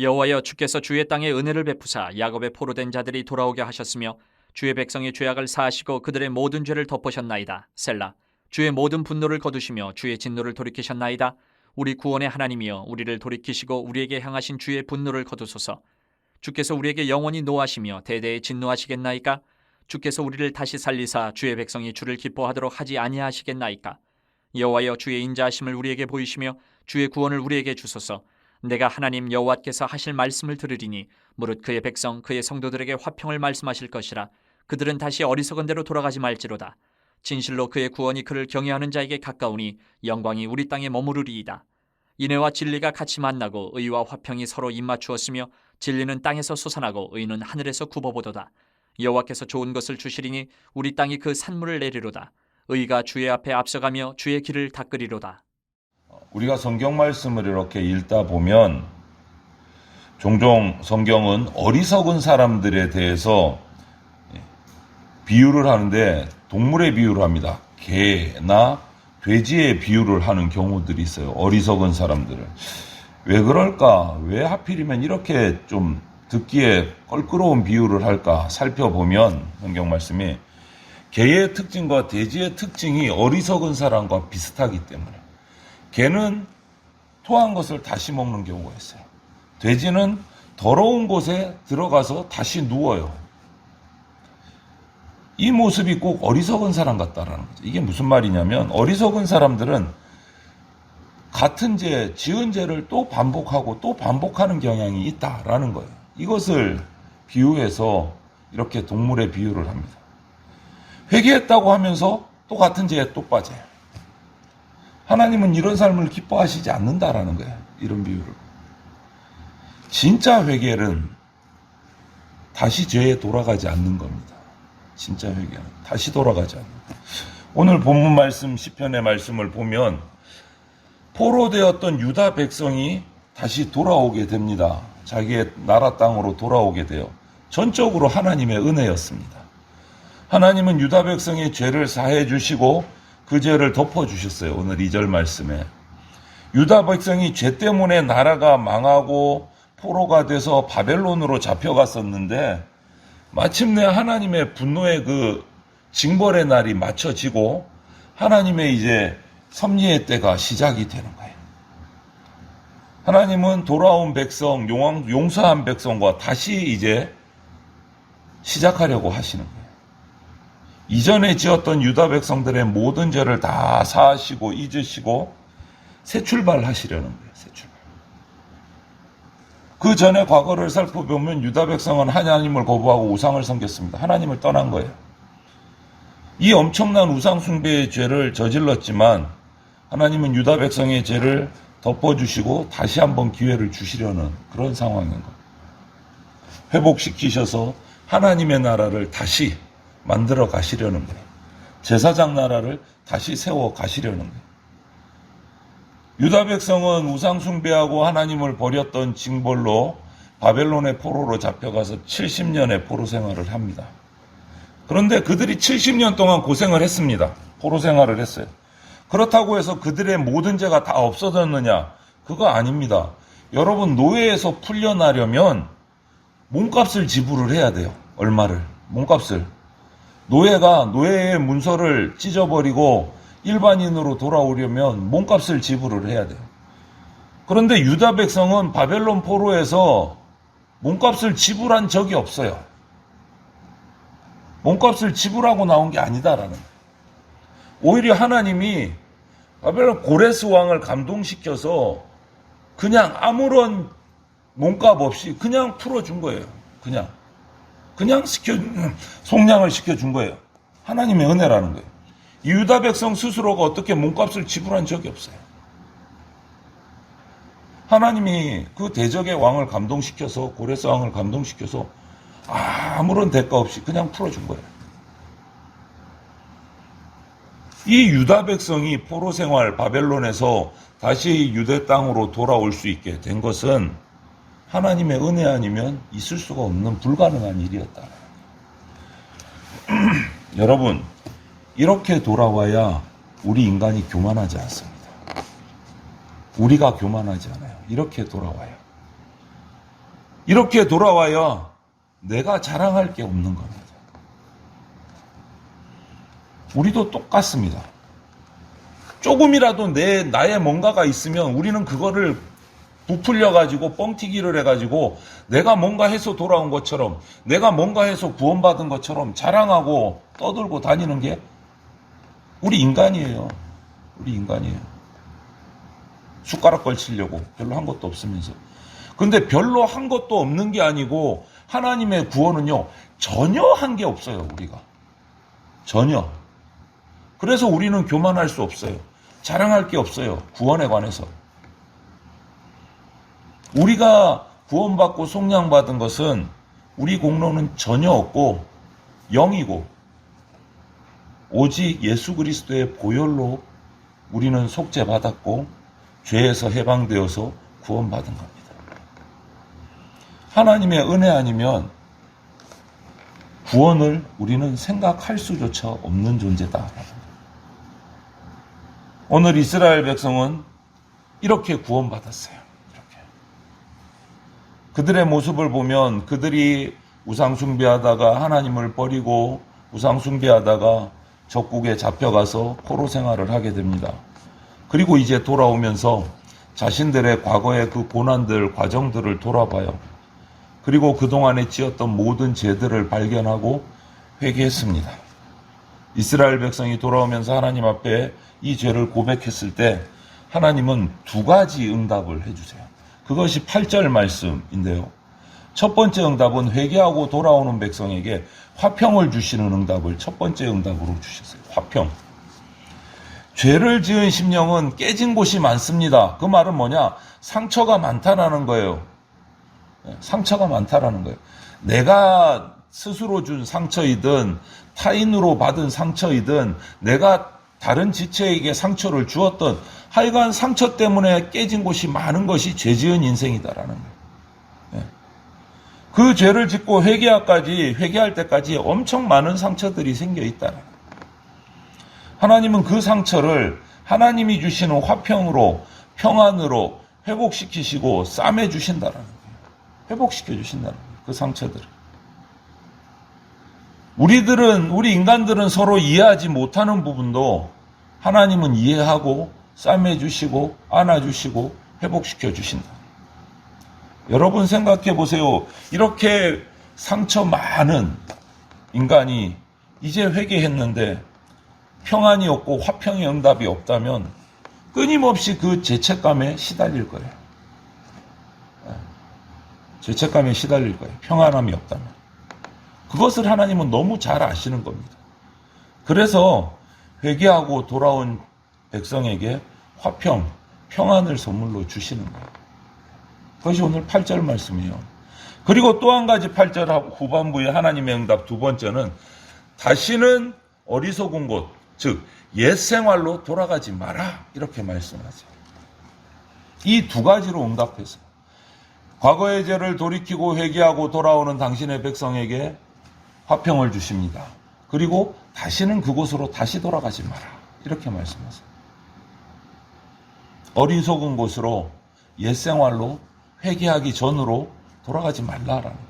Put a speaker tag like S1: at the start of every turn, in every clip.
S1: 여호와여, 주께서 주의 땅에 은혜를 베푸사 야곱의 포로된 자들이 돌아오게 하셨으며 주의 백성의 죄악을 사하시고 그들의 모든 죄를 덮으셨나이다. 셀라. 주의 모든 분노를 거두시며 주의 진노를 돌이키셨나이다. 우리 구원의 하나님이여, 우리를 돌이키시고 우리에게 향하신 주의 분노를 거두소서. 주께서 우리에게 영원히 노하시며 대대에 진노하시겠나이까? 주께서 우리를 다시 살리사 주의 백성이 주를 기뻐하도록 하지 아니하시겠나이까? 여호와여, 주의 인자하심을 우리에게 보이시며 주의 구원을 우리에게 주소서. 내가 하나님 여호와께서 하실 말씀을 들으리니 무릇 그의 백성 그의 성도들에게 화평을 말씀하실 것이라. 그들은 다시 어리석은 대로 돌아가지 말지로다. 진실로 그의 구원이 그를 경외하는 자에게 가까우니 영광이 우리 땅에 머무르리이다. 인애와 진리가 같이 만나고 의와 화평이 서로 입맞추었으며 진리는 땅에서 솟아나고 의는 하늘에서 굽어보도다. 여호와께서 좋은 것을 주시리니 우리 땅이 그 산물을 내리로다. 의가 주의 앞에 앞서가며 주의 길을 닦으리로다.
S2: 우리가 성경 말씀을 이렇게 읽다 보면 종종 성경은 어리석은 사람들에 대해서 비유를 하는데 동물의 비유를 합니다. 개나 돼지의 비유를 하는 경우들이 있어요. 어리석은 사람들을. 왜 그럴까? 왜 하필이면 이렇게 좀 듣기에 껄끄러운 비유를 할까 살펴보면 성경 말씀이 개의 특징과 돼지의 특징이 어리석은 사람과 비슷하기 때문에 개는 토한 것을 다시 먹는 경우가 있어요. 돼지는 더러운 곳에 들어가서 다시 누워요. 이 모습이 꼭 어리석은 사람 같다라는 거죠. 이게 무슨 말이냐면 어리석은 사람들은 같은 죄, 지은 죄를 또 반복하고 또 반복하는 경향이 있다라는 거예요. 이것을 비유해서 이렇게 동물의 비유를 합니다. 회개했다고 하면서 또 같은 죄에 또 빠져요. 하나님은 이런 삶을 기뻐하시지 않는다라는 거예요. 이런 비유를. 진짜 회개는 다시 죄에 돌아가지 않는 겁니다. 진짜 회개는 다시 돌아가지 않는다. 오늘 본문 말씀 시편의 말씀을 보면 포로되었던 유다 백성이 다시 돌아오게 됩니다. 자기의 나라 땅으로 돌아오게 돼요. 전적으로 하나님의 은혜였습니다. 하나님은 유다 백성의 죄를 사해 주시고 그 죄를 덮어주셨어요. 오늘 2절 말씀에. 유다 백성이 죄 때문에 나라가 망하고 포로가 돼서 바벨론으로 잡혀갔었는데 마침내 하나님의 분노의 그 징벌의 날이 맞춰지고 하나님의 이제 섭리의 때가 시작이 되는 거예요. 하나님은 돌아온 백성, 용서한 백성과 다시 이제 시작하려고 하시는 거예요. 이전에 지었던 유다 백성들의 모든 죄를 다 사하시고 잊으시고 새 출발하시려는 거예요. 새 출발. 그 전에 과거를 살펴보면 유다 백성은 하나님을 거부하고 우상을 섬겼습니다. 하나님을 떠난 거예요. 이 엄청난 우상 숭배의 죄를 저질렀지만 하나님은 유다 백성의 죄를 덮어주시고 다시 한번 기회를 주시려는 그런 상황인 거예요. 회복시키셔서 하나님의 나라를 다시 만들어 가시려는 거예요. 제사장 나라를 다시 세워 가시려는 거예요. 유다 백성은 우상 숭배하고 하나님을 버렸던 징벌로 바벨론의 포로로 잡혀가서 70년의 포로 생활을 합니다. 그런데 그들이 70년 동안 고생을 했습니다. 포로 생활을 했어요. 그렇다고 해서 그들의 모든 죄가 다 없어졌느냐? 그거 아닙니다. 여러분, 노예에서 풀려나려면 몸값을 지불을 해야 돼요. 얼마를? 몸값을. 노예가 노예의 문서를 찢어버리고 일반인으로 돌아오려면 몸값을 지불을 해야 돼요. 그런데 유다 백성은 바벨론 포로에서 몸값을 지불한 적이 없어요. 몸값을 지불하고 나온 게 아니다라는 거예요. 오히려 하나님이 바벨론 고레스 왕을 감동시켜서 그냥 아무런 몸값 없이 그냥 풀어준 거예요. 그냥 속량을 시켜준 거예요. 하나님의 은혜라는 거예요. 유다 백성 스스로가 어떻게 몸값을 지불한 적이 없어요. 하나님이 그 대적의 왕을 감동시켜서 고레스 왕을 감동시켜서 아무런 대가 없이 그냥 풀어준 거예요. 이 유다 백성이 포로 생활 바벨론에서 다시 유대 땅으로 돌아올 수 있게 된 것은 하나님의 은혜 아니면 있을 수가 없는 불가능한 일이었다. 여러분, 이렇게 돌아와야 우리 인간이 교만하지 않습니다. 우리가 교만하지 않아요. 이렇게 돌아와요. 이렇게 돌아와야 내가 자랑할 게 없는 겁니다. 우리도 똑같습니다. 조금이라도 나의 뭔가가 있으면 우리는 그거를 부풀려가지고 뻥튀기를 해가지고 내가 뭔가 해서 돌아온 것처럼, 내가 뭔가 해서 구원받은 것처럼 자랑하고 떠들고 다니는 게 우리 인간이에요. 우리 인간이에요. 숟가락 걸치려고 별로 한 것도 없으면서. 근데 별로 한 것도 없는 게 아니고 하나님의 구원은요, 전혀 한 게 없어요, 우리가. 전혀. 그래서 우리는 교만할 수 없어요. 자랑할 게 없어요, 구원에 관해서. 우리가 구원받고 속량받은 것은 우리 공로는 전혀 없고 0이고 오직 예수 그리스도의 보혈로 우리는 속죄받았고 죄에서 해방되어서 구원받은 겁니다. 하나님의 은혜 아니면 구원을 우리는 생각할 수조차 없는 존재다. 오늘 이스라엘 백성은 이렇게 구원받았어요. 이렇게. 그들의 모습을 보면 그들이 우상숭배하다가 하나님을 버리고 우상숭배하다가 적국에 잡혀가서 포로 생활을 하게 됩니다. 그리고 이제 돌아오면서 자신들의 과거의 그 고난들, 과정들을 돌아봐요. 그리고 그동안에 지었던 모든 죄들을 발견하고 회개했습니다. 이스라엘 백성이 돌아오면서 하나님 앞에 이 죄를 고백했을 때 하나님은 두 가지 응답을 해주세요. 그것이 8절 말씀인데요. 첫 번째 응답은 회개하고 돌아오는 백성에게 화평을 주시는 응답을 첫 번째 응답으로 주셨어요. 화평. 죄를 지은 심령은 깨진 곳이 많습니다. 그 말은 뭐냐? 상처가 많다라는 거예요. 상처가 많다라는 거예요. 내가 스스로 준 상처이든 타인으로 받은 상처이든 내가 다른 지체에게 상처를 주었던 하여간 상처 때문에 깨진 곳이 많은 것이 죄 지은 인생이다라는 거예요. 그 죄를 짓고 회개할 때까지 엄청 많은 상처들이 생겨 있다라는 거예요. 하나님은 그 상처를 하나님이 주시는 화평으로 평안으로 회복시키시고 싸매 주신다라는 거예요. 회복시켜 주신다는 거예요. 그 상처들을. 우리 인간들은 서로 이해하지 못하는 부분도 하나님은 이해하고 싸매 주시고 안아 주시고 회복시켜 주신다. 여러분 생각해 보세요. 이렇게 상처 많은 인간이 이제 회개했는데 평안이 없고 화평의 응답이 없다면 끊임없이 그 죄책감에 시달릴 거예요. 죄책감에 시달릴 거예요. 평안함이 없다면. 그것을 하나님은 너무 잘 아시는 겁니다. 그래서 회개하고 돌아온 백성에게 화평, 평안을 선물로 주시는 거예요. 그것이 오늘 8절 말씀이에요. 그리고 또 한 가지 8절 후반부의 하나님의 응답 두 번째는 다시는 어리석은 곳, 즉 옛 생활로 돌아가지 마라 이렇게 말씀하세요. 이 두 가지로 응답해서 과거의 죄를 돌이키고 회개하고 돌아오는 당신의 백성에게 화평을 주십니다. 그리고 다시는 그곳으로 다시 돌아가지 마라 이렇게 말씀하세요. 어리석은 곳으로 옛 생활로 회개하기 전으로 돌아가지 말라라는 거예요.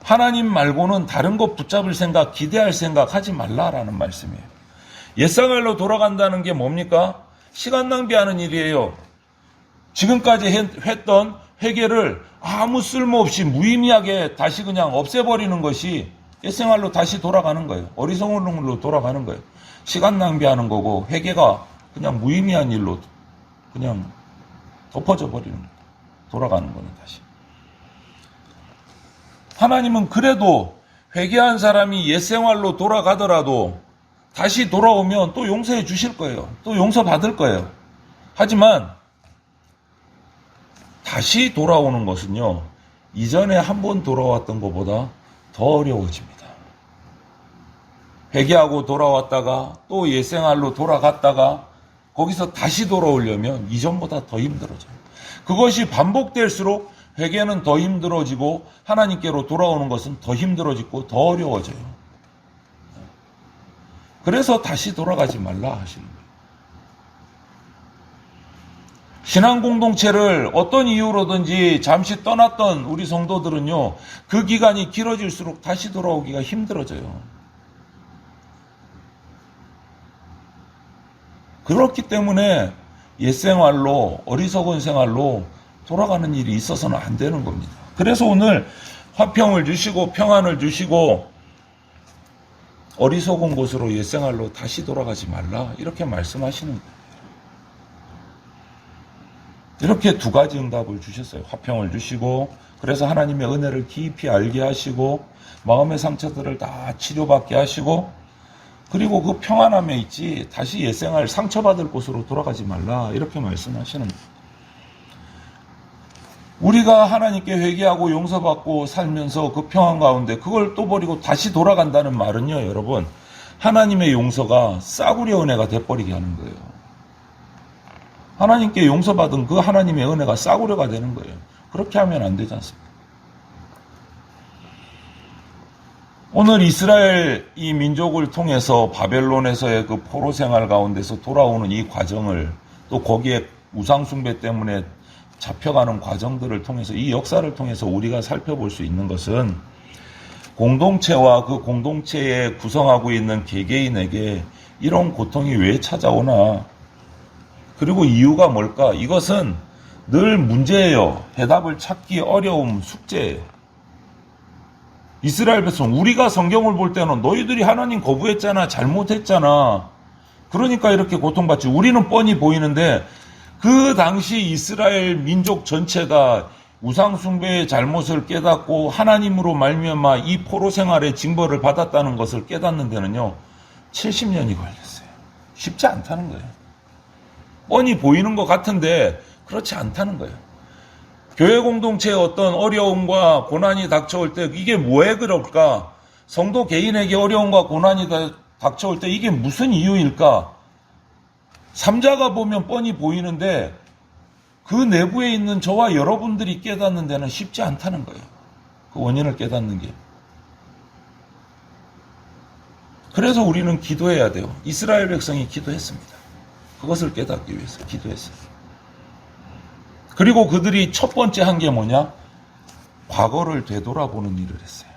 S2: 하나님 말고는 다른 것 붙잡을 생각, 기대할 생각 하지 말라라는 말씀이에요. 옛생활로 돌아간다는 게 뭡니까? 시간 낭비하는 일이에요. 지금까지 했던 회개를 아무 쓸모없이 무의미하게 다시 그냥 없애버리는 것이 옛생활로 다시 돌아가는 거예요. 어리석은 걸로 돌아가는 거예요. 시간 낭비하는 거고 회개가 그냥 무의미한 일로 그냥 덮어져 버리는 거예요. 돌아가는 거는 다시. 하나님은 그래도 회개한 사람이 옛생활로 돌아가더라도 다시 돌아오면 또 용서해 주실 거예요. 또 용서받을 거예요. 하지만 다시 돌아오는 것은요, 이전에 한 번 돌아왔던 것보다 더 어려워집니다. 회개하고 돌아왔다가 또 옛생활로 돌아갔다가 거기서 다시 돌아오려면 이전보다 더 힘들어져요. 그것이 반복될수록 회개는 더 힘들어지고 하나님께로 돌아오는 것은 더 힘들어지고 더 어려워져요. 그래서 다시 돌아가지 말라 하시는 거예요. 신앙 공동체를 어떤 이유로든지 잠시 떠났던 우리 성도들은요, 그 기간이 길어질수록 다시 돌아오기가 힘들어져요. 그렇기 때문에 옛생활로, 어리석은 생활로 돌아가는 일이 있어서는 안 되는 겁니다. 그래서 오늘 화평을 주시고 평안을 주시고 어리석은 곳으로 옛생활로 다시 돌아가지 말라, 이렇게 말씀하시는 거예요. 이렇게 두 가지 응답을 주셨어요. 화평을 주시고, 그래서 하나님의 은혜를 깊이 알게 하시고, 마음의 상처들을 다 치료받게 하시고, 그리고 그 평안함에 있지 다시 옛생활 상처받을 곳으로 돌아가지 말라, 이렇게 말씀하시는 거예요. 우리가 하나님께 회개하고 용서받고 살면서 그 평안 가운데 그걸 또 버리고 다시 돌아간다는 말은요, 여러분, 하나님의 용서가 싸구려 은혜가 돼버리게 하는 거예요. 하나님께 용서받은 그 하나님의 은혜가 싸구려가 되는 거예요. 그렇게 하면 안 되지 않습니까? 오늘 이스라엘 이 민족을 통해서 바벨론에서의 그 포로 생활 가운데서 돌아오는 이 과정을, 또 거기에 우상숭배 때문에 잡혀가는 과정들을 통해서, 이 역사를 통해서 우리가 살펴볼 수 있는 것은, 공동체와 그 공동체에 구성하고 있는 개개인에게 이런 고통이 왜 찾아오나, 그리고 이유가 뭘까? 이것은 늘 문제예요. 해답을 찾기 어려운 숙제예요. 이스라엘 백성, 우리가 성경을 볼 때는 너희들이 하나님 거부했잖아, 잘못했잖아, 그러니까 이렇게 고통받지, 우리는 뻔히 보이는데, 그 당시 이스라엘 민족 전체가 우상숭배의 잘못을 깨닫고 하나님으로 말미암아 이 포로 생활의 징벌을 받았다는 것을 깨닫는 데는요, 70년이 걸렸어요. 쉽지 않다는 거예요. 뻔히 보이는 것 같은데 그렇지 않다는 거예요. 교회 공동체에 어떤 어려움과 고난이 닥쳐올 때 이게 왜 그럴까? 성도 개인에게 어려움과 고난이 닥쳐올 때 이게 무슨 이유일까? 삼자가 보면 뻔히 보이는데 그 내부에 있는 저와 여러분들이 깨닫는 데는 쉽지 않다는 거예요. 그 원인을 깨닫는 게. 그래서 우리는 기도해야 돼요. 이스라엘 백성이 기도했습니다. 그것을 깨닫기 위해서 기도했어요. 그리고 그들이 첫 번째 한 게 뭐냐? 과거를 되돌아보는 일을 했어요.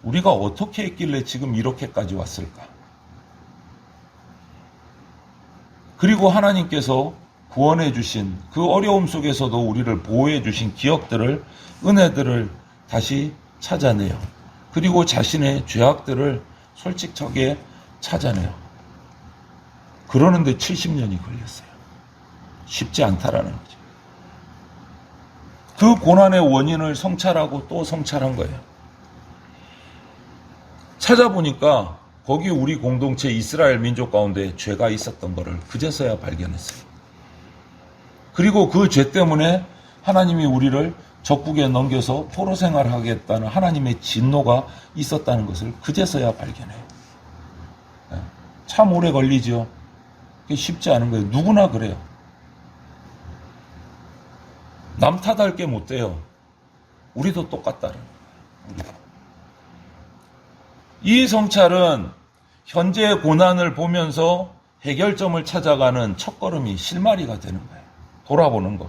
S2: 우리가 어떻게 했길래 지금 이렇게까지 왔을까? 그리고 하나님께서 구원해 주신 그 어려움 속에서도 우리를 보호해 주신 기억들을, 은혜들을 다시 찾아내요. 그리고 자신의 죄악들을 솔직하게 찾아내요. 그러는데 70년이 걸렸어요. 쉽지 않다라는 거죠. 그 고난의 원인을 성찰하고 또 성찰한 거예요. 찾아보니까 거기 우리 공동체 이스라엘 민족 가운데 죄가 있었던 것을 그제서야 발견했어요. 그리고 그 죄 때문에 하나님이 우리를 적국에 넘겨서 포로 생활하겠다는 하나님의 진노가 있었다는 것을 그제서야 발견해요. 참 오래 걸리죠. 그게 쉽지 않은 거예요. 누구나 그래요. 남 탓할 게 못 돼요. 우리도 똑같다는 거예요. 이 성찰은 현재의 고난을 보면서 해결점을 찾아가는 첫걸음이 실마리가 되는 거예요. 돌아보는 것.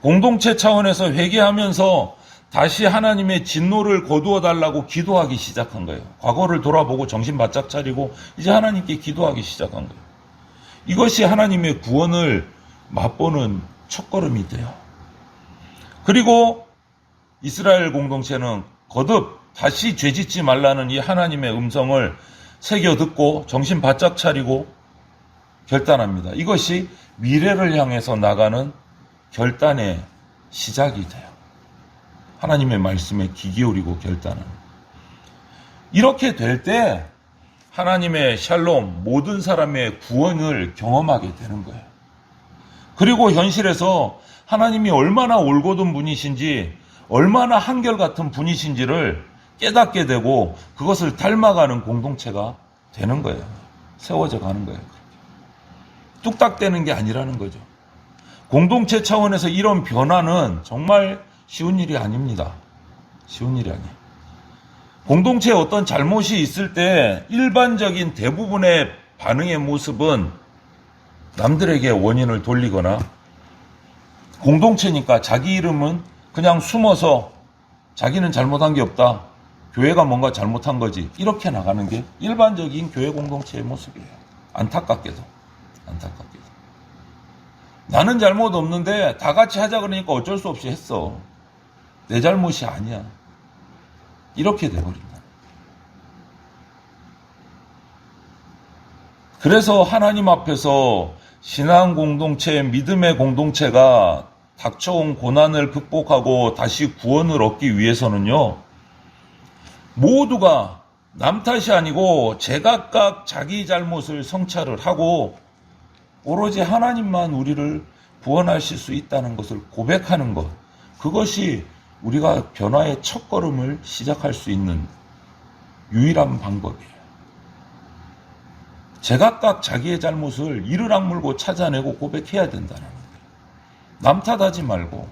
S2: 공동체 차원에서 회개하면서 다시 하나님의 진노를 거두어 달라고 기도하기 시작한 거예요. 과거를 돌아보고 정신 바짝 차리고 이제 하나님께 기도하기 시작한 거예요. 이것이 하나님의 구원을 맛보는 첫걸음이 돼요. 그리고 이스라엘 공동체는 거듭 다시 죄짓지 말라는 이 하나님의 음성을 새겨 듣고 정신 바짝 차리고 결단합니다. 이것이 미래를 향해서 나가는 결단의 시작이 돼요. 하나님의 말씀에 귀 기울이고 결단하는. 이렇게 될 때 하나님의 샬롬, 모든 사람의 구원을 경험하게 되는 거예요. 그리고 현실에서 하나님이 얼마나 올곧은 분이신지, 얼마나 한결같은 분이신지를 깨닫게 되고 그것을 닮아가는 공동체가 되는 거예요. 세워져 가는 거예요. 뚝딱대는 게 아니라는 거죠. 공동체 차원에서 이런 변화는 정말 쉬운 일이 아닙니다. 쉬운 일이 아니에요. 공동체에 어떤 잘못이 있을 때 일반적인 대부분의 반응의 모습은 남들에게 원인을 돌리거나 공동체니까 자기 이름은 그냥 숨어서 자기는 잘못한 게 없다. 교회가 뭔가 잘못한 거지. 이렇게 나가는 게 일반적인 교회 공동체의 모습이에요. 안타깝게도. 나는 잘못 없는데 다 같이 하자 그러니까 어쩔 수 없이 했어. 내 잘못이 아니야. 이렇게 돼버린다. 그래서 하나님 앞에서 신앙 공동체, 믿음의 공동체가 닥쳐온 고난을 극복하고 다시 구원을 얻기 위해서는요, 모두가 남 탓이 아니고 제각각 자기 잘못을 성찰을 하고 오로지 하나님만 우리를 구원하실 수 있다는 것을 고백하는 것, 그것이 우리가 변화의 첫걸음을 시작할 수 있는 유일한 방법이에요. 제각각 자기의 잘못을 이를 악물고 찾아내고 고백해야 된다는 거예요. 남 탓하지 말고.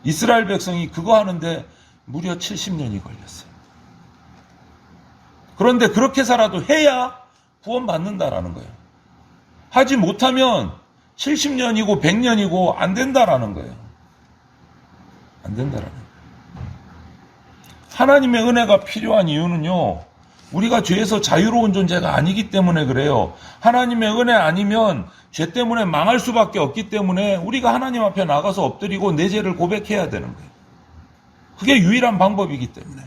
S2: 이스라엘 백성이 그거 하는데 무려 70년이 걸렸어요. 그런데 그렇게 살아도 해야 구원받는다라는 거예요. 하지 못하면 70년이고 100년이고 안 된다라는 거예요. 안 된다라는 거예요. 하나님의 은혜가 필요한 이유는요, 우리가 죄에서 자유로운 존재가 아니기 때문에 그래요. 하나님의 은혜 아니면 죄 때문에 망할 수밖에 없기 때문에 우리가 하나님 앞에 나가서 엎드리고 내 죄를 고백해야 되는 거예요. 그게 유일한 방법이기 때문에.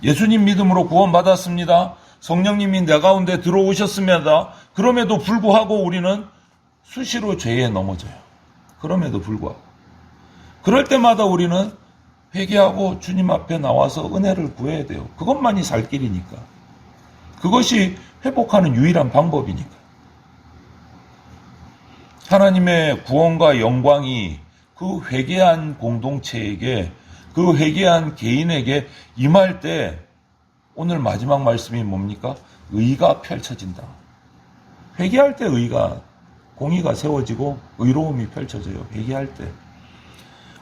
S2: 예수님 믿음으로 구원받았습니다. 성령님이 내 가운데 들어오셨습니다. 그럼에도 불구하고 우리는 수시로 죄에 넘어져요. 그럼에도 불구하고. 그럴 때마다 우리는 회개하고 주님 앞에 나와서 은혜를 구해야 돼요. 그것만이 살 길이니까. 그것이 회복하는 유일한 방법이니까. 하나님의 구원과 영광이 그 회개한 공동체에게, 그 회개한 개인에게 임할 때 오늘 마지막 말씀이 뭡니까? 의가 펼쳐진다. 회개할 때 의가, 공의가 세워지고 의로움이 펼쳐져요. 회개할 때.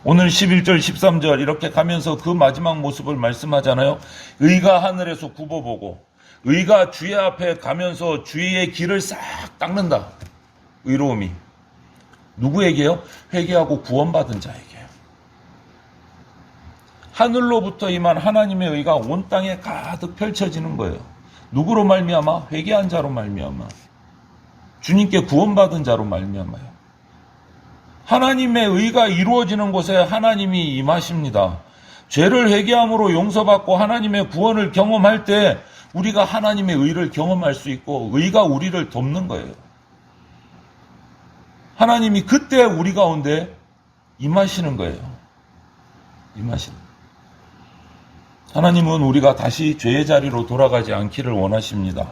S2: 오늘 11절, 13절 이렇게 가면서 그 마지막 모습을 말씀하잖아요. 의가 하늘에서 굽어보고 의가 주의 앞에 가면서 주의 길을 싹 닦는다. 의로움이. 누구에게요? 회개하고 구원받은 자에게요. 하늘로부터 임한 하나님의 의가 온 땅에 가득 펼쳐지는 거예요. 누구로 말미암아? 회개한 자로 말미암아. 주님께 구원받은 자로 말미암아요. 하나님의 의가 이루어지는 곳에 하나님이 임하십니다. 죄를 회개함으로 용서받고 하나님의 구원을 경험할 때 우리가 하나님의 의를 경험할 수 있고 의가 우리를 돕는 거예요. 하나님이 그때 우리 가운데 임하시는 거예요. 임하시는 거예요. 하나님은 우리가 다시 죄의 자리로 돌아가지 않기를 원하십니다.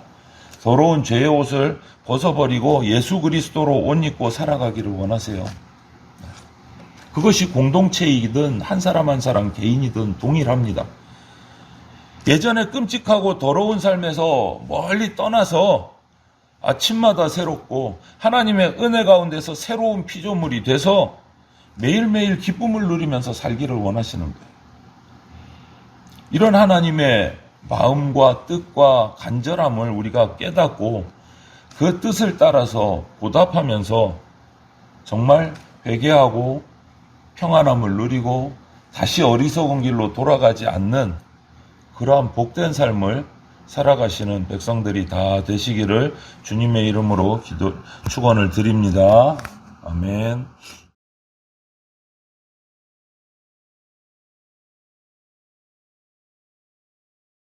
S2: 더러운 죄의 옷을 벗어버리고 예수 그리스도로 옷 입고 살아가기를 원하세요. 그것이 공동체이든 한 사람 한 사람 개인이든 동일합니다. 예전에 끔찍하고 더러운 삶에서 멀리 떠나서 아침마다 새롭고 하나님의 은혜 가운데서 새로운 피조물이 돼서 매일매일 기쁨을 누리면서 살기를 원하시는 거예요. 이런 하나님의 마음과 뜻과 간절함을 우리가 깨닫고 그 뜻을 따라서 보답하면서 정말 회개하고 평안함을 누리고 다시 어리석은 길로 돌아가지 않는 그러한 복된 삶을 살아가시는 백성들이 다 되시기를 주님의 이름으로 축원을 드립니다. 아멘.